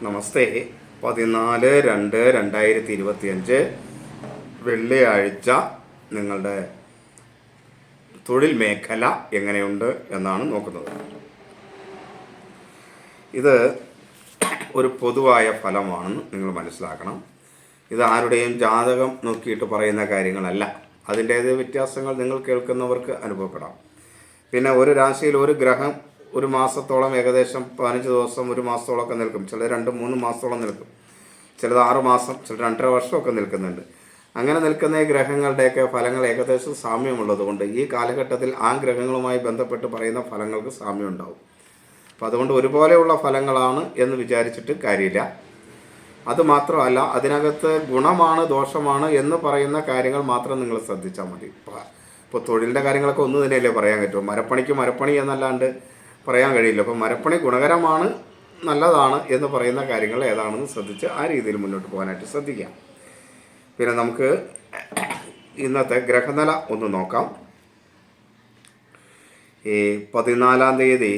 നമസ്തേ. 14/2/2025 വെള്ളിയാഴ്ച നിങ്ങളുടെ തൊഴിൽ മേഖല എങ്ങനെയുണ്ട് എന്നാണ് നോക്കുന്നത്. ഇത് ഒരു പൊതുവായ ഫലമാണെന്ന് നിങ്ങൾ മനസ്സിലാക്കണം. ഇത് ആരുടെയും ജാതകം നോക്കിയിട്ട് പറയുന്ന കാര്യങ്ങളല്ല. അതിൻ്റേത് വ്യത്യാസങ്ങൾ നിങ്ങൾ കേൾക്കുന്നവർക്ക് അനുഭവപ്പെടാം. പിന്നെ ഒരു രാശിയിൽ ഒരു ഗ്രഹം ഒരു മാസത്തോളം, ഏകദേശം 15 ദിവസം, ഒരു മാസത്തോളമൊക്കെ നിൽക്കും. ചിലർ 2-3 മാസത്തോളം നിൽക്കും, ചിലത് 6 മാസം, ചിലർ 2.5 വർഷമൊക്കെ നിൽക്കുന്നുണ്ട്. അങ്ങനെ നിൽക്കുന്ന ഈ ഗ്രഹങ്ങളുടെയൊക്കെ ഫലങ്ങൾ ഏകദേശം സാമ്യമുള്ളതുകൊണ്ട് ഈ കാലഘട്ടത്തിൽ ആ ഗ്രഹങ്ങളുമായി ബന്ധപ്പെട്ട് പറയുന്ന ഫലങ്ങൾക്ക് സാമ്യം ഉണ്ടാവും. അപ്പോൾ അതുകൊണ്ട് ഒരുപോലെയുള്ള ഫലങ്ങളാണ് എന്ന് വിചാരിച്ചിട്ട് കാര്യമില്ല. അതുമാത്രമല്ല, അതിനകത്ത് ഗുണമാണ് ദോഷമാണ് എന്ന് പറയുന്ന കാര്യങ്ങൾ മാത്രം നിങ്ങൾ ശ്രദ്ധിച്ചാൽ മതി. ഇപ്പോൾ തൊഴിലിൻ്റെ കാര്യങ്ങളൊക്കെ ഒന്ന് തന്നെയല്ലേ പറയാൻ പറ്റുമോ? മരപ്പണിക്ക് മരപ്പണി എന്നല്ലാണ്ട് പറയാൻ കഴിയില്ല. അപ്പോൾ മരപ്പണി ഗുണകരമാണ്, നല്ലതാണ് എന്ന് പറയുന്ന കാര്യങ്ങൾ ഏതാണെന്ന് ശ്രദ്ധിച്ച് ആ രീതിയിൽ മുന്നോട്ട് പോകാനായിട്ട് ശ്രദ്ധിക്കാം. പിന്നെ നമുക്ക് ഇന്നത്തെ ഗ്രഹനില ഒന്ന് നോക്കാം. ഈ 14-ാം തീയതി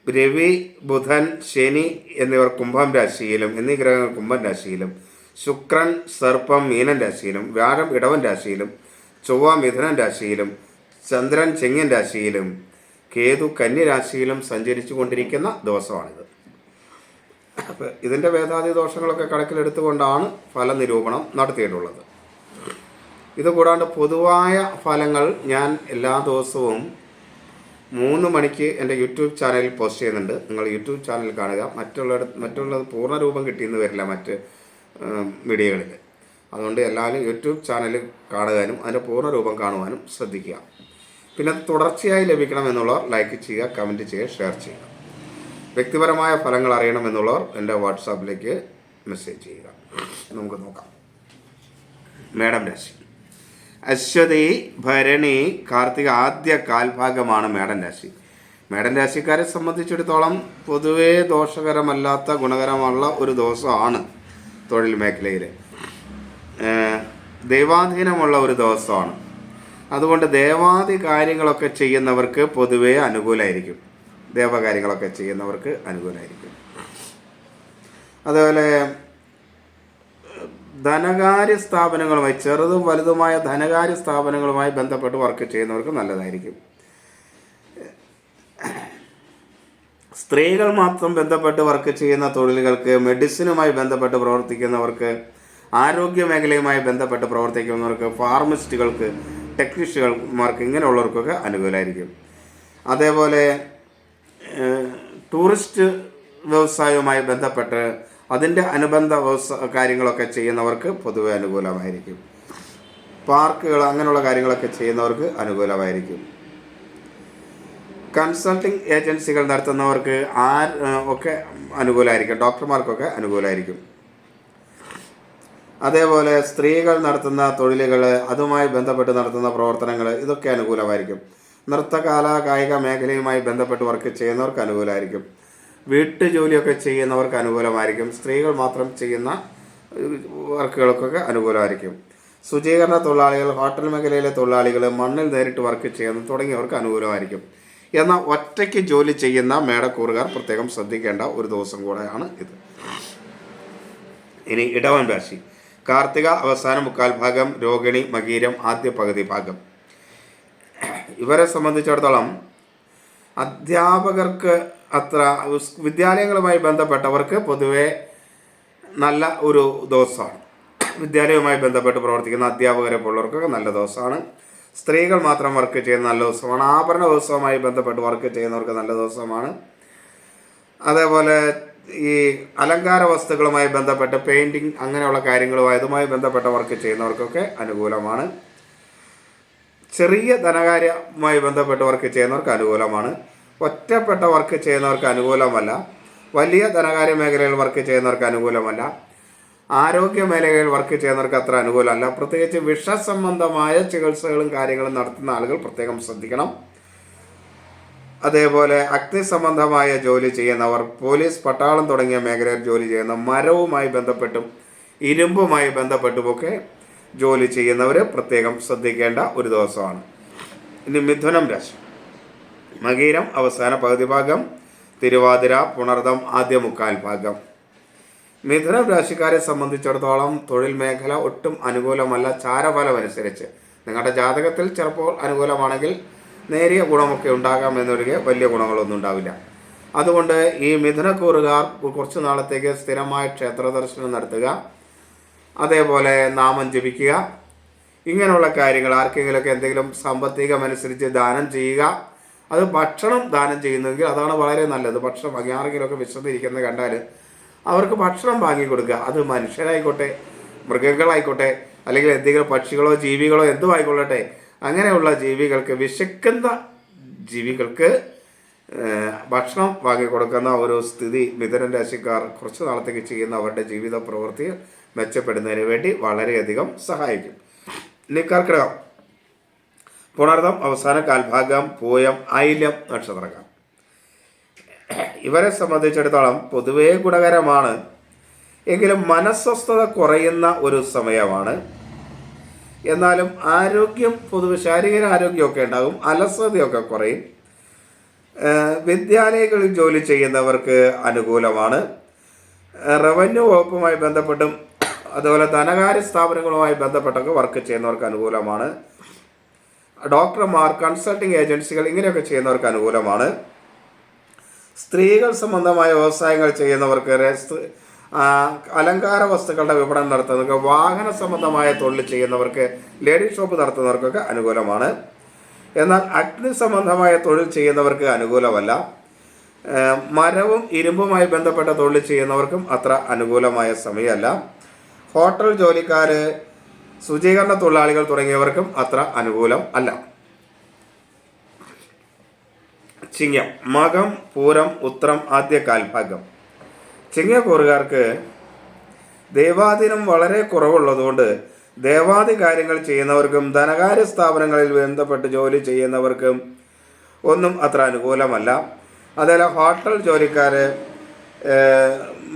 രവി, ബുധൻ, ശനി എന്നിവർ കുംഭം രാശിയിലും, എന്നീ ഗ്രഹങ്ങൾ കുംഭം രാശിയിലും, ശുക്രൻ സർപ്പം മീനൻ രാശിയിലും, വ്യാഴം ഇടവൻ രാശിയിലും, ചൊവ്വ മിഥുനൻ രാശിയിലും, ചന്ദ്രൻ ചിങ്ങൻ രാശിയിലും, കേതു കന്നി രാശിയിലും സഞ്ചരിച്ചു കൊണ്ടിരിക്കുന്ന ദിവസമാണിത്. അപ്പോൾ ഇതിൻ്റെ വേദാതി ദോഷങ്ങളൊക്കെ കണക്കിലെടുത്തുകൊണ്ടാണ് ഫലനിരൂപണം നടത്തിയിട്ടുള്ളത്. ഇതുകൂടാണ്ട് പൊതുവായ ഫലങ്ങൾ ഞാൻ എല്ലാ ദിവസവും 3 മണിക്ക് എൻ്റെ യൂട്യൂബ് ചാനലിൽ പോസ്റ്റ് ചെയ്യുന്നുണ്ട്. നിങ്ങൾ യൂട്യൂബ് ചാനൽ കാണുക. മറ്റുള്ളത് പൂർണ്ണരൂപം കിട്ടിയെന്ന് വരില്ല മറ്റ് മീഡിയകളിൽ. അതുകൊണ്ട് എല്ലാവരും യൂട്യൂബ് ചാനൽ കാണുവാനും അതിൻ്റെ പൂർണ്ണരൂപം കാണുവാനും ശ്രദ്ധിക്കുക. പിന്നെ തുടർച്ചയായി ലഭിക്കണമെന്നുള്ളവർ ലൈക്ക് ചെയ്യുക, കമൻറ്റ് ചെയ്യുക, ഷെയർ ചെയ്യുക. വ്യക്തിപരമായ ഫലങ്ങൾ അറിയണമെന്നുള്ളവർ എൻ്റെ വാട്സാപ്പിലേക്ക് മെസ്സേജ് ചെയ്യുക. നമുക്ക് നോക്കാം. മേടം രാശി. അശ്വതി, ഭരണി, കാർത്തിക ആദ്യ കാൽഭാഗമാണ് മേടൻ രാശി. മേടൻ രാശിക്കാരെ സംബന്ധിച്ചിടത്തോളം പൊതുവേ ദോഷകരമല്ലാത്ത ഗുണകരമുള്ള ഒരു ദിവസമാണ് തൊഴിൽ മേഖലയിൽ. ദൈവാധീനമുള്ള ഒരു ദിവസമാണ്. അതുകൊണ്ട് ദേവാദി കാര്യങ്ങളൊക്കെ ചെയ്യുന്നവർക്ക് പൊതുവേ അനുകൂലമായിരിക്കും. ദേവകാര്യങ്ങളൊക്കെ ചെയ്യുന്നവർക്ക് അനുകൂലമായിരിക്കും. അതുപോലെ ധനകാര്യ സ്ഥാപനങ്ങളുമായി, ചെറുതും വലുതുമായ ധനകാര്യ സ്ഥാപനങ്ങളുമായി ബന്ധപ്പെട്ട് വർക്ക് ചെയ്യുന്നവർക്ക് നല്ലതായിരിക്കും. സ്ത്രീകൾ മാത്രം ബന്ധപ്പെട്ട് വർക്ക് ചെയ്യുന്ന തൊഴിലുകൾക്ക്, മെഡിസിനുമായി ബന്ധപ്പെട്ട് പ്രവർത്തിക്കുന്നവർക്ക്, ആരോഗ്യ മേഖലയുമായി ബന്ധപ്പെട്ട് പ്രവർത്തിക്കുന്നവർക്ക്, ഫാർമസിസ്റ്റുകൾക്ക്, ടെക്നീഷ്യന്മാർക്ക്, ഇങ്ങനെയുള്ളവർക്കൊക്കെ അനുകൂലമായിരിക്കും. അതേപോലെ ടൂറിസ്റ്റ് വ്യവസായവുമായി ബന്ധപ്പെട്ട് അതിൻ്റെ അനുബന്ധ കാര്യങ്ങളൊക്കെ ചെയ്യുന്നവർക്ക് പൊതുവെ അനുകൂലമായിരിക്കും. പാർക്കുകൾ, അങ്ങനെയുള്ള കാര്യങ്ങളൊക്കെ ചെയ്യുന്നവർക്ക് അനുകൂലമായിരിക്കും. കൺസൾട്ടിങ് ഏജൻസികൾ നടത്തുന്നവർക്ക് ഒക്കെ അനുകൂലമായിരിക്കും. ഡോക്ടർമാർക്കൊക്കെ അനുകൂലമായിരിക്കും. അതേപോലെ സ്ത്രീകൾ നടത്തുന്ന തൊഴിലുകൾ, അതുമായി ബന്ധപ്പെട്ട് നടത്തുന്ന പ്രവർത്തനങ്ങൾ, ഇതൊക്കെ അനുകൂലമായിരിക്കും. നൃത്തകല കായിക മേഖലയുമായി ബന്ധപ്പെട്ട് വർക്ക് ചെയ്യുന്നവർക്ക് അനുകൂലമായിരിക്കും. വീട്ടുജോലിയൊക്കെ ചെയ്യുന്നവർക്ക് അനുകൂലമായിരിക്കും. സ്ത്രീകൾ മാത്രം ചെയ്യുന്ന വർക്കുകൾക്കൊക്കെ അനുകൂലമായിരിക്കും. ശുചീകരണ തൊഴിലാളികൾ, ഹോട്ടൽ മേഖലയിലെ തൊഴിലാളികൾ, മണ്ണിൽ നേരിട്ട് വർക്ക് ചെയ്യുന്ന തുടങ്ങിയവർക്ക് അനുകൂലമായിരിക്കും. എന്നാൽ ഒറ്റയ്ക്ക് ജോലി ചെയ്യുന്ന മേടക്കൂറുകാർ പ്രത്യേകം ശ്രദ്ധിക്കേണ്ട ഒരു ദിവസം കൂടെയാണ് ഇത്. ഇനി ഇടവൻ രാശി. കാർത്തിക അവസാന 3/4 ഭാഗം, രോഹിണി മകീരം ആദ്യ പകുതി ഭാഗം. ഇവരെ സംബന്ധിച്ചിടത്തോളം അധ്യാപകർക്ക്, വിദ്യാലയങ്ങളുമായി ബന്ധപ്പെട്ടവർക്ക് പൊതുവെ നല്ല ഒരു ദിവസമാണ്. വിദ്യാലയവുമായി ബന്ധപ്പെട്ട് പ്രവർത്തിക്കുന്ന അധ്യാപകരെ പോലുള്ളവർക്കൊക്കെ നല്ല ദിവസമാണ്. സ്ത്രീകൾ മാത്രം വർക്ക് ചെയ്യുന്ന നല്ല ദിവസമാണ്. ആഭരണ ദിവസവുമായി ബന്ധപ്പെട്ട് വർക്ക് ചെയ്യുന്നവർക്ക് നല്ല ദിവസമാണ്. അതേപോലെ ഈ അലങ്കാര വസ്തുക്കളുമായി ബന്ധപ്പെട്ട് പെയിൻറ്റിങ്, അങ്ങനെയുള്ള കാര്യങ്ങളുമായി അതുമായി ബന്ധപ്പെട്ട വർക്ക് ചെയ്യുന്നവർക്കൊക്കെ അനുകൂലമാണ്. ചെറിയ ധനകാര്യവുമായി ബന്ധപ്പെട്ട് വർക്ക് ചെയ്യുന്നവർക്ക് അനുകൂലമാണ്. ഒറ്റപ്പെട്ട വർക്ക് ചെയ്യുന്നവർക്ക് അനുകൂലമല്ല. വലിയ ധനകാര്യ മേഖലയിൽ വർക്ക് ചെയ്യുന്നവർക്ക് അനുകൂലമല്ല. ആരോഗ്യ മേഖലയിൽ വർക്ക് ചെയ്യുന്നവർക്ക് അത്ര അനുകൂലമല്ല. പ്രത്യേകിച്ച് വിഷസംബന്ധമായ ചികിത്സകളും കാര്യങ്ങളും നടത്തുന്ന ആളുകൾ പ്രത്യേകം ശ്രദ്ധിക്കണം. അതേപോലെ അഗ്നി സംബന്ധമായ ജോലി ചെയ്യുന്നവർ, പോലീസ്, പട്ടാളം തുടങ്ങിയ മേഖലയിൽ ജോലി ചെയ്യുന്ന, മരവുമായി ബന്ധപ്പെട്ടും ഇരുമ്പുമായി ബന്ധപ്പെട്ടുമൊക്കെ ജോലി ചെയ്യുന്നവർ പ്രത്യേകം ശ്രദ്ധിക്കേണ്ട ഒരു ദിവസമാണ്. ഇനി മിഥുനം രാശി. മകീരം അവസാന പകുതി ഭാഗം, തിരുവാതിര പുണർദം ആദ്യ 3/4 ഭാഗം. മിഥുനം രാശിക്കാരെ സംബന്ധിച്ചിടത്തോളം തൊഴിൽ മേഖല ഒട്ടും അനുകൂലമല്ല. ചാരഫലം അനുസരിച്ച് നിങ്ങളുടെ ജാതകത്തിൽ ചിലപ്പോൾ അനുകൂലമാണെങ്കിൽ നേരിയ ഗുണമൊക്കെ ഉണ്ടാകാം എന്നൊഴികെ വലിയ ഗുണങ്ങളൊന്നും ഉണ്ടാവില്ല. അതുകൊണ്ട് ഈ മിഥുനക്കൂറുകാർ കുറച്ച് നാളത്തേക്ക് സ്ഥിരമായ ക്ഷേത്ര ദർശനം നടത്തുക, അതേപോലെ നാമം ജപിക്കുക, ഇങ്ങനെയുള്ള കാര്യങ്ങൾ. ആർക്കെങ്കിലുമൊക്കെ എന്തെങ്കിലും സാമ്പത്തികമനുസരിച്ച് ദാനം ചെയ്യുക. അത് ഭക്ഷണം ദാനം ചെയ്യുന്നെങ്കിൽ അതാണ് വളരെ നല്ലത്. ഭക്ഷണം വാങ്ങി ആരെങ്കിലുമൊക്കെ വിശന്നിരിക്കുന്നത് കണ്ടാൽ അവർക്ക് ഭക്ഷണം വാങ്ങി കൊടുക്കുക. അത് മനുഷ്യരായിക്കോട്ടെ, മൃഗങ്ങളായിക്കോട്ടെ, അല്ലെങ്കിൽ എന്തെങ്കിലും പക്ഷികളോ ജീവികളോ എന്തും ആയിക്കൊള്ളട്ടെ, അങ്ങനെയുള്ള ജീവികൾക്ക്, വിശക്കുന്ന ജീവികൾക്ക് ഭക്ഷണം വാങ്ങിക്കൊടുക്കുന്ന ഒരു സ്ഥിതി മിഥുന രാശിക്കാർ കുറച്ച് നാളത്തേക്ക് ചെയ്യുന്ന അവരുടെ ജീവിത പ്രവൃത്തി മെച്ചപ്പെടുന്നതിന് വേണ്ടി വളരെയധികം സഹായിക്കും. ഇനി കർക്കിടകം, പുണർദം അവസാന കാൽഭാഗം, പൂയം, ആയില്യം നക്ഷത്രക്കാർ. ഇവരെ സംബന്ധിച്ചിടത്തോളം പൊതുവേ ഗുണകരമാണ്. എങ്കിലും മനസ്വസ്ഥത കുറയുന്ന ഒരു സമയമാണ്. എന്നാലും ആരോഗ്യം, പൊതുവെ ശാരീരിക ആരോഗ്യമൊക്കെ ഉണ്ടാകും, അലസതയൊക്കെ കുറയും. വിദ്യാലയങ്ങളിൽ ജോലി ചെയ്യുന്നവർക്ക് അനുകൂലമാണ്. റവന്യൂ വകുപ്പുമായി ബന്ധപ്പെട്ടും അതുപോലെ ധനകാര്യ സ്ഥാപനങ്ങളുമായി ബന്ധപ്പെട്ടൊക്കെ വർക്ക് ചെയ്യുന്നവർക്ക് അനുകൂലമാണ്. ഡോക്ടർമാർ, കൺസൾട്ടിങ് ഏജൻസികൾ ഇങ്ങനെയൊക്കെ ചെയ്യുന്നവർക്ക് അനുകൂലമാണ്. സ്ത്രീകൾ സംബന്ധമായ വ്യവസായങ്ങൾ ചെയ്യുന്നവർക്ക്, അലങ്കാര വസ്തുക്കളുടെ വിപണനം നടത്തുന്നവർക്ക്, വാഹന സംബന്ധമായ തൊഴിൽ ചെയ്യുന്നവർക്ക്, ലേഡി ഷോപ്പ് നടത്തുന്നവർക്കൊക്കെ അനുകൂലമാണ്. എന്നാൽ അഗ്നി സംബന്ധമായ തൊഴിൽ ചെയ്യുന്നവർക്ക് അനുകൂലമല്ല. മരവും ഇരുമ്പുമായി ബന്ധപ്പെട്ട തൊഴിൽ ചെയ്യുന്നവർക്കും അത്ര അനുകൂലമായ സമയമല്ല. ഹോട്ടൽ ജോലിക്കാർ, ശുചീകരണ തൊഴിലാളികൾ തുടങ്ങിയവർക്കും അത്ര അനുകൂലം അല്ല. ചിങ്ങം, മകം, പൂരം, ഉത്രം ആദ്യ കാൽഭാഗം. ചിങ്ങക്കൂറുകാർക്ക് ദൈവാധീനം വളരെ കുറവുള്ളതുകൊണ്ട് ദേവാദി കാര്യങ്ങൾ ചെയ്യുന്നവർക്കും ധനകാര്യ സ്ഥാപനങ്ങളിൽ ബന്ധപ്പെട്ട് ജോലി ചെയ്യുന്നവർക്കും ഒന്നും അത്ര അനുകൂലമല്ല. അതേപോലെ ഹോട്ടൽ ജോലിക്കാർ,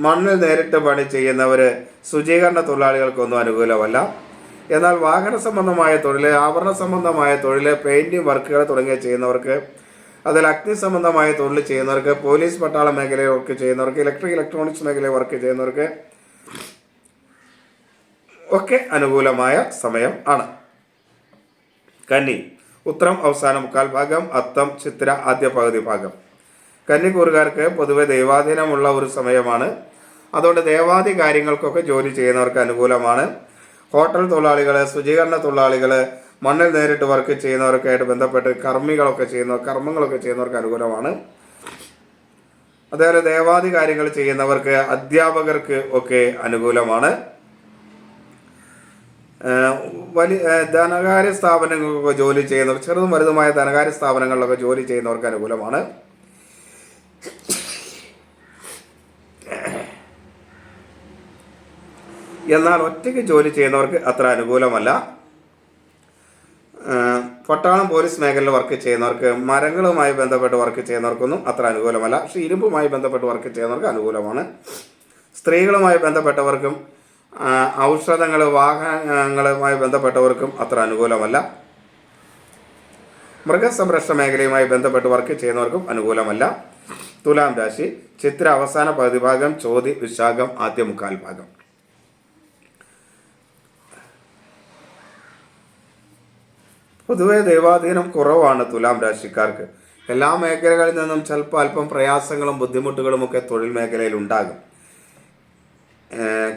മണ്ണിൽ നേരിട്ട് പണി ചെയ്യുന്നവർ, ശുചീകരണ തൊഴിലാളികൾക്കൊന്നും അനുകൂലമല്ല. എന്നാൽ വാഹന സംബന്ധമായ തൊഴിൽ, ആഭരണ സംബന്ധമായ തൊഴിൽ, പെയിൻറ്റിങ് വർക്കുകൾ തുടങ്ങിയ ചെയ്യുന്നവർക്ക്, അതിൽ അഗ്നി സംബന്ധമായ തൊഴിൽ ചെയ്യുന്നവർക്ക്, പോലീസ് പട്ടാള മേഖലയിൽ വർക്ക് ചെയ്യുന്നവർക്ക്, ഇലക്ട്രോണിക്സ് മേഖലയിൽ വർക്ക് ചെയ്യുന്നവർക്ക് ഒക്കെ അനുകൂലമായ സമയം ആണ്. കന്നി, ഉത്രം അവസാന മുക്കാൽ ഭാഗം, അത്തം ചിത്തിര ആദ്യ പകുതി ഭാഗം. കന്നിക്കൂറുകാർക്ക് പൊതുവെ ദൈവാധീനമുള്ള ഒരു സമയമാണ്. അതുകൊണ്ട് ദേവാദി കാര്യങ്ങൾക്കൊക്കെ ജോലി ചെയ്യുന്നവർക്ക് അനുകൂലമാണ്. ഹോട്ടൽ തൊഴിലാളികൾ, ശുചീകരണ തൊഴിലാളികൾ, മണ്ണിൽ നേരിട്ട് വർക്ക് ചെയ്യുന്നവർക്കായിട്ട് ബന്ധപ്പെട്ട് കർമ്മങ്ങളൊക്കെ ചെയ്യുന്നവർക്ക് അനുകൂലമാണ്. അതേപോലെ ദേവാദി കാര്യങ്ങൾ ചെയ്യുന്നവർക്ക്, അധ്യാപകർക്ക് ഒക്കെ അനുകൂലമാണ്. വലിയ ധനകാര്യ സ്ഥാപനങ്ങളിലൊക്കെ ജോലി ചെയ്യുന്നവർ, ചെറുതും വലുതുമായ ധനകാര്യ സ്ഥാപനങ്ങളിലൊക്കെ ജോലി ചെയ്യുന്നവർക്ക് അനുകൂലമാണ്. എന്നാൽ ഒറ്റയ്ക്ക് ജോലി ചെയ്യുന്നവർക്ക് അത്ര അനുകൂലമല്ല. പട്ടാളം, പോലീസ് മേഖലയിൽ വർക്ക് ചെയ്യുന്നവർക്ക്, മരങ്ങളുമായി ബന്ധപ്പെട്ട് വർക്ക് ചെയ്യുന്നവർക്കൊന്നും അത്ര അനുകൂലമല്ല. പക്ഷേ ഇരുമ്പുമായി ബന്ധപ്പെട്ട് വർക്ക് ചെയ്യുന്നവർക്ക് അനുകൂലമാണ്. സ്ത്രീകളുമായി ബന്ധപ്പെട്ടവർക്കും ഔഷധങ്ങൾ, വാഹനങ്ങളുമായി ബന്ധപ്പെട്ടവർക്കും അത്ര അനുകൂലമല്ല. മൃഗസംരക്ഷണ മേഖലയുമായി ബന്ധപ്പെട്ട് വർക്ക് ചെയ്യുന്നവർക്കും അനുകൂലമല്ല. തുലാം രാശി, ചിത്ര അവസാന പകുതി ഭാഗം, ചോതി വിശാഖം ആദ്യ മുക്കാൽ ഭാഗം. പൊതുവെ ദൈവാധീനം കുറവാണ് തുലാം രാശിക്കാർക്ക്. എല്ലാ മേഖലകളിൽ നിന്നും ചിലപ്പോൾ അല്പം പ്രയാസങ്ങളും ബുദ്ധിമുട്ടുകളുമൊക്കെ തൊഴിൽ മേഖലയിൽ ഉണ്ടാകും.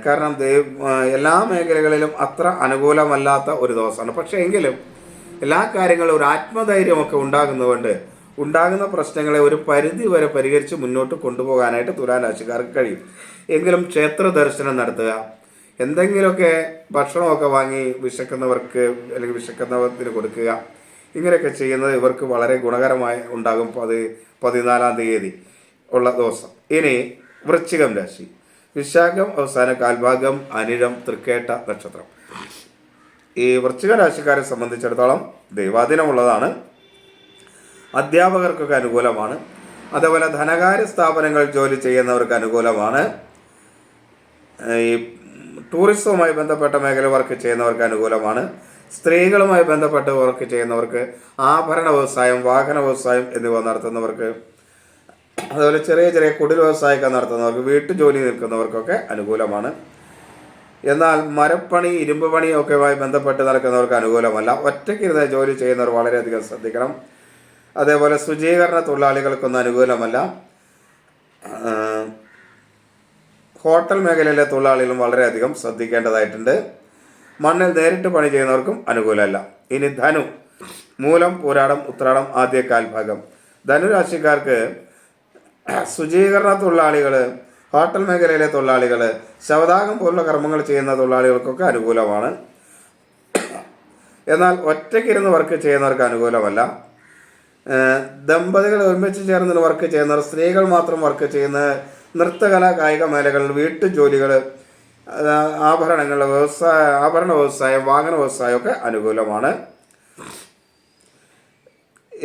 കാരണം എല്ലാ മേഖലകളിലും അത്ര അനുകൂലമല്ലാത്ത ഒരു ദിവസമാണ്. പക്ഷേ എങ്കിലും എല്ലാ കാര്യങ്ങളും ഒരു ആത്മധൈര്യമൊക്കെ ഉണ്ടാകുന്നതുകൊണ്ട് ഉണ്ടാകുന്ന പ്രശ്നങ്ങളെ ഒരു പരിധി വരെ പരിഹരിച്ച് മുന്നോട്ട് കൊണ്ടുപോകാനായിട്ട് തുലാം രാശിക്കാർക്ക് കഴിയും. എങ്കിലും ക്ഷേത്ര ദർശനം നടത്തുക, എന്തെങ്കിലുമൊക്കെ ഭക്ഷണമൊക്കെ വാങ്ങി വിശക്കുന്നവർക്ക് അല്ലെങ്കിൽ വിശക്കുന്നവർക്ക് കൊടുക്കുക, ഇങ്ങനെയൊക്കെ ചെയ്യുന്നത് ഇവർക്ക് വളരെ ഗുണകരമായി ഉണ്ടാകും. 14-ാം തീയതി ഉള്ള ദിവസം. ഇനി വൃശ്ചികം രാശി, വിശാഖം അവസാന കാൽഭാഗം, അനിഴം തൃക്കേട്ട നക്ഷത്രം. ഈ വൃശ്ചിക രാശിക്കാരെ സംബന്ധിച്ചിടത്തോളം ദൈവാധീനമുള്ളതാണ്. അധ്യാപകർക്കൊക്കെ അനുകൂലമാണ്. അതേപോലെ ധനകാര്യ സ്ഥാപനങ്ങളിൽ ജോലി ചെയ്യുന്നവർക്ക് അനുകൂലമാണ്. ഈ ടൂറിസവുമായി ബന്ധപ്പെട്ട മേഖല വർക്ക് ചെയ്യുന്നവർക്ക് അനുകൂലമാണ്. സ്ത്രീകളുമായി ബന്ധപ്പെട്ട് വർക്ക് ചെയ്യുന്നവർക്ക്, ആഭരണ വ്യവസായം, വാഹന വ്യവസായം എന്നിവ നടത്തുന്നവർക്ക് അതുപോലെ ചെറിയ ചെറിയ കുടിൽ വ്യവസായമൊക്കെ നടത്തുന്നവർക്ക്, വീട്ടുജോലി നിൽക്കുന്നവർക്കൊക്കെ അനുകൂലമാണ്. എന്നാൽ മരപ്പണി, ഇരുമ്പ് പണിയൊക്കെയുമായി ബന്ധപ്പെട്ട് നടക്കുന്നവർക്ക് അനുകൂലമല്ല. ഒറ്റയ്ക്കിരുന്ന് ജോലി ചെയ്യുന്നവർ വളരെയധികം ശ്രദ്ധിക്കണം. അതേപോലെ ശുചീകരണ തൊഴിലാളികൾക്കൊന്നും അനുകൂലമല്ല. ഹോട്ടൽ മേഖലയിലെ തൊഴിലാളികളും വളരെയധികം ശ്രദ്ധിക്കേണ്ടതായിട്ടുണ്ട്. മണ്ണിൽ നേരിട്ട് പണി ചെയ്യുന്നവർക്കും അനുകൂലമല്ല. ഇനി ധനു, മൂലം, പൂരാടം, ഉത്രാടം, ആദ്യ കാൽഭാഗം. ധനുരാശിക്കാർക്ക് ശുചീകരണ തൊഴിലാളികൾ, ഹോട്ടൽ മേഖലയിലെ തൊഴിലാളികൾ, ശവദാഹം പോലുള്ള കർമ്മങ്ങൾ ചെയ്യുന്ന തൊഴിലാളികൾക്കൊക്കെ അനുകൂലമാണ്. എന്നാൽ ഒറ്റയ്ക്കിരുന്ന് വർക്ക് ചെയ്യുന്നവർക്ക് അനുകൂലമല്ല. ദമ്പതികൾ ഒരുമിച്ച് ചേർന്ന് വർക്ക് ചെയ്യുന്നവർ, സ്ത്രീകൾ മാത്രം വർക്ക് ചെയ്യുന്ന നൃത്തകല, കായിക മേഖലകൾ, വീട്ടുജോലികൾ, ആഭരണ വ്യവസായം, വാഹന വ്യവസായമൊക്കെ അനുകൂലമാണ്.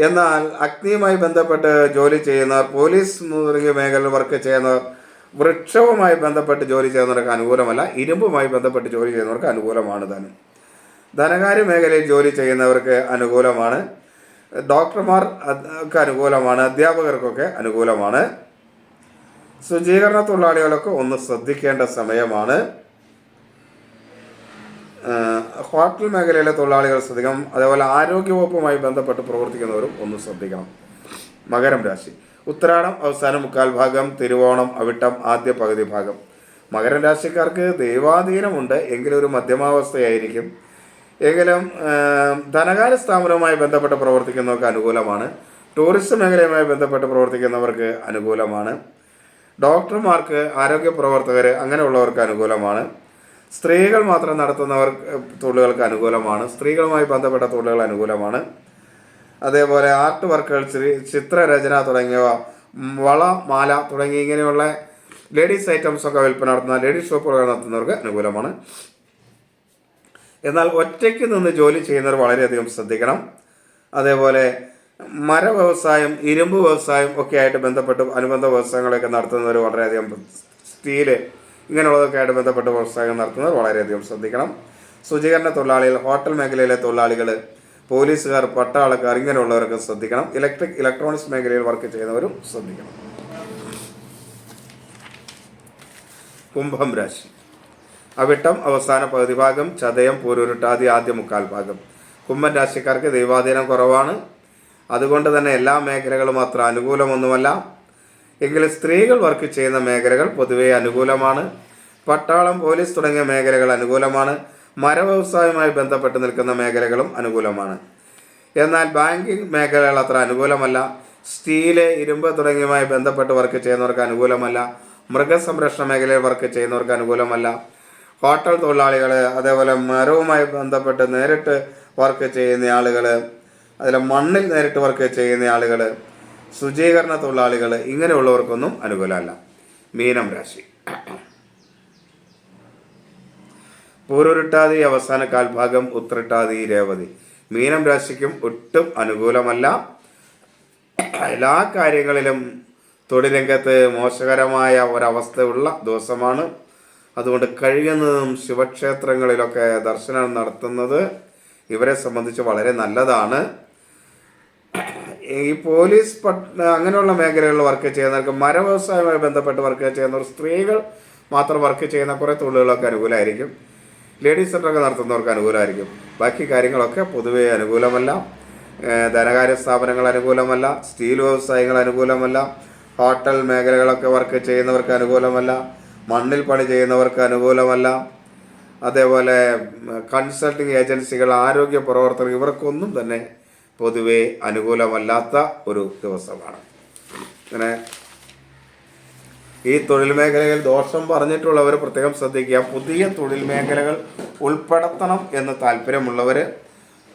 എന്നാൽ അഗ്നിയുമായി ബന്ധപ്പെട്ട് ജോലി ചെയ്യുന്നവർ, പോലീസ് തുടങ്ങിയ മേഖലയിൽ വർക്ക് ചെയ്യുന്നവർ, വൃക്ഷവുമായി ബന്ധപ്പെട്ട് ജോലി ചെയ്യുന്നവർക്ക് അനുകൂലമല്ല. ഇരുമ്പുമായി ബന്ധപ്പെട്ട് ജോലി ചെയ്യുന്നവർക്ക് അനുകൂലമാണ് ധനം. ധനകാര്യ മേഖലയിൽ ജോലി ചെയ്യുന്നവർക്ക് അനുകൂലമാണ്. ഡോക്ടർമാർക്ക് അനുകൂലമാണ്. അധ്യാപകർക്കൊക്കെ അനുകൂലമാണ്. ശുചീകരണ തൊഴിലാളികളൊക്കെ ഒന്ന് ശ്രദ്ധിക്കേണ്ട സമയമാണ്. ഹോട്ടൽ മേഖലയിലെ തൊഴിലാളികൾ ശ്രദ്ധിക്കണം. അതേപോലെ ആരോഗ്യവകുപ്പുമായി ബന്ധപ്പെട്ട് പ്രവർത്തിക്കുന്നവരും ഒന്ന് ശ്രദ്ധിക്കണം. മകരം രാശി, ഉത്രാടം അവസാന മുക്കാൽ ഭാഗം, തിരുവോണം, അവിട്ടം ആദ്യ പകുതി ഭാഗം. മകരം രാശിക്കാർക്ക് ദൈവാധീനമുണ്ട്, എങ്കിലും ഒരു മധ്യമാവസ്ഥയായിരിക്കും. എങ്കിലും ധനകാര്യ സ്ഥാപനവുമായി ബന്ധപ്പെട്ട് പ്രവർത്തിക്കുന്നവർക്ക് അനുകൂലമാണ്. ടൂറിസ്റ്റ് മേഖലയുമായി ബന്ധപ്പെട്ട് പ്രവർത്തിക്കുന്നവർക്ക് അനുകൂലമാണ്. ഡോക്ടർമാർക്ക്, ആരോഗ്യ പ്രവർത്തകർ, അങ്ങനെയുള്ളവർക്ക് അനുകൂലമാണ്. സ്ത്രീകൾ മാത്രം നടത്തുന്നവർ തൊഴിലുകൾക്ക് അനുകൂലമാണ്. സ്ത്രീകളുമായി ബന്ധപ്പെട്ട തൊഴിലുകൾ അനുകൂലമാണ്. അതേപോലെ ആർട്ട് വർക്കുകൾ, ചിത്രരചന തുടങ്ങിയവ, വള, മാല തുടങ്ങി ഇങ്ങനെയുള്ള ലേഡീസ് ഐറ്റംസ് ഒക്കെ വിൽപ്പന നടത്തുന്ന ലേഡീസ് ഷോപ്പുകൾ നടത്തുന്നവർക്ക് അനുകൂലമാണ്. എന്നാൽ ഒറ്റയ്ക്ക് നിന്ന് ജോലി ചെയ്യുന്നവർ വളരെയധികം ശ്രദ്ധിക്കണം. അതേപോലെ മര വ്യവസായം, ഇരുമ്പ് വ്യവസായം ഒക്കെ ആയിട്ട് ബന്ധപ്പെട്ട് അനുബന്ധ വ്യവസായങ്ങളൊക്കെ നടത്തുന്നവർ വളരെയധികം, സ്റ്റീല് ഇങ്ങനെയുള്ളതൊക്കെ ആയിട്ട് ബന്ധപ്പെട്ട് വ്യവസായങ്ങൾ നടത്തുന്നവർ വളരെയധികം ശ്രദ്ധിക്കണം. ശുചീകരണ തൊഴിലാളികൾ, ഹോട്ടൽ മേഖലയിലെ തൊഴിലാളികൾ, പോലീസുകാർ, പട്ടാളക്കാർ ഇങ്ങനെയുള്ളവരൊക്കെ ശ്രദ്ധിക്കണം. ഇലക്ട്രോണിക്സ് മേഖലയിൽ വർക്ക് ചെയ്യുന്നവരും ശ്രദ്ധിക്കണം. കുംഭം രാശി, അവിട്ടം അവസാന പകുതി ഭാഗം, ചതയം, പൂരുരുട്ടാതി ആദ്യ മുക്കാൽ ഭാഗം. കുംഭം രാശിക്കാർക്ക് ദൈവാധീനം കുറവാണ്. അതുകൊണ്ട് തന്നെ എല്ലാ മേഖലകളും അത്ര അനുകൂലമൊന്നുമല്ല. എങ്കിലും സ്ത്രീകൾ വർക്ക് ചെയ്യുന്ന മേഖലകൾ പൊതുവെ അനുകൂലമാണ്. പട്ടാളം, പോലീസ് തുടങ്ങിയ മേഖലകൾ അനുകൂലമാണ്. മരവ്യവസായവുമായി ബന്ധപ്പെട്ട് നിൽക്കുന്ന മേഖലകളും അനുകൂലമാണ്. എന്നാൽ ബാങ്കിങ് മേഖലകൾ അത്ര അനുകൂലമല്ല. സ്റ്റീല്, ഇരുമ്പ് തുടങ്ങിയവയുമായി ബന്ധപ്പെട്ട് വർക്ക് ചെയ്യുന്നവർക്ക് അനുകൂലമല്ല. മൃഗസംരക്ഷണ മേഖലയിൽ വർക്ക് ചെയ്യുന്നവർക്ക് അനുകൂലമല്ല. ഹോട്ടൽ തൊഴിലാളികൾ, അതേപോലെ മരവുമായി ബന്ധപ്പെട്ട് നേരിട്ട് വർക്ക് ചെയ്യുന്ന ആളുകൾ, അതിൽ മണ്ണിൽ നേരിട്ട് വർക്ക് ചെയ്യുന്ന ആളുകൾ, ശുചീകരണ തൊഴിലാളികൾ ഇങ്ങനെയുള്ളവർക്കൊന്നും അനുകൂലമല്ല. മീനം രാശി, പൂരുരുട്ടാതി അവസാന കാൽഭാഗം, ഉത്രട്ടാതി, രേവതി. മീനം രാശിക്കും ഒട്ടും അനുകൂലമല്ല. എല്ലാ കാര്യങ്ങളിലും തൊഴിൽ രംഗത്ത് മോശകരമായ ഒരവസ്ഥ ഉള്ള ദിവസമാണ്. അതുകൊണ്ട് കഴിയുന്നതും ശിവക്ഷേത്രങ്ങളിലൊക്കെ ദർശനം നടത്തുന്നത് ഇവരെ സംബന്ധിച്ച് വളരെ നല്ലതാണ്. ഈ പോലീസ് അങ്ങനെയുള്ള മേഖലകളിൽ വർക്ക് ചെയ്യുന്നവർക്ക്, മരവ്യവസായവുമായി ബന്ധപ്പെട്ട് വർക്ക് ചെയ്യുന്നവർ, സ്ത്രീകൾ മാത്രം വർക്ക് ചെയ്യുന്ന കുറേ തൊഴിലുകളൊക്കെ അനുകൂലമായിരിക്കും. ലേഡീസ് സെൻ്ററൊക്കെ നടത്തുന്നവർക്ക് അനുകൂലമായിരിക്കും. ബാക്കി കാര്യങ്ങളൊക്കെ പൊതുവേ അനുകൂലമല്ല. ധനകാര്യ സ്ഥാപനങ്ങൾ അനുകൂലമല്ല. സ്റ്റീൽ വ്യവസായങ്ങൾ അനുകൂലമല്ല. ഹോട്ടൽ മേഖലകളൊക്കെ വർക്ക് ചെയ്യുന്നവർക്ക് അനുകൂലമല്ല. മണ്ണിൽ പണി ചെയ്യുന്നവർക്ക് അനുകൂലമല്ല. അതേപോലെ കൺസൾട്ടിങ് ഏജൻസികൾ, ആരോഗ്യ പ്രവർത്തകർ ഇവർക്കൊന്നും തന്നെ പൊതുവെ അനുകൂലമല്ലാത്ത ഒരു ദിവസമാണ്. അങ്ങനെ ഈ തൊഴിൽ മേഖലയിൽ ദോഷം പറഞ്ഞിട്ടുള്ളവർ പ്രത്യേകം ശ്രദ്ധിക്കുക. പുതിയ തൊഴിൽ മേഖലകൾ ഉൾപ്പെടുത്തണം എന്ന് താല്പര്യമുള്ളവർ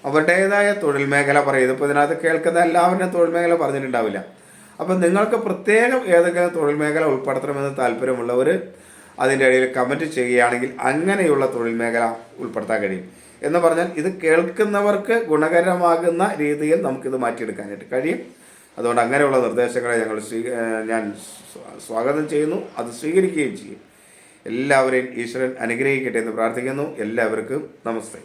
അവരുടേതായ തൊഴിൽ മേഖല പറയും. ഇതിപ്പോൾ ഇതിനകത്ത് കേൾക്കുന്ന എല്ലാവരുടെയും തൊഴിൽ മേഖല പറഞ്ഞിട്ടുണ്ടാവില്ല. അപ്പം നിങ്ങൾക്ക് പ്രത്യേകം ഏതെങ്കിലും തൊഴിൽ മേഖല ഉൾപ്പെടുത്തണമെന്ന് താല്പര്യമുള്ളവർ അതിൻ്റെ ഇടയിൽ കമൻറ്റ് ചെയ്യുകയാണെങ്കിൽ അങ്ങനെയുള്ള തൊഴിൽ മേഖല ഉൾപ്പെടുത്താൻ കഴിയും. എന്ന് പറഞ്ഞാൽ ഇത് കേൾക്കുന്നവർക്ക് ഗുണകരമാകുന്ന രീതിയിൽ നമുക്കിത് മാറ്റിയെടുക്കാനായിട്ട് കഴിയും. അതുകൊണ്ട് അങ്ങനെയുള്ള നിർദ്ദേശങ്ങളെ ഞാൻ സ്വാഗതം ചെയ്യുന്നു, അത് സ്വീകരിക്കുകയും ചെയ്യും. എല്ലാവരെയും ഈശ്വരൻ അനുഗ്രഹിക്കട്ടെ എന്ന് പ്രാർത്ഥിക്കുന്നു. എല്ലാവർക്കും നമസ്തേ.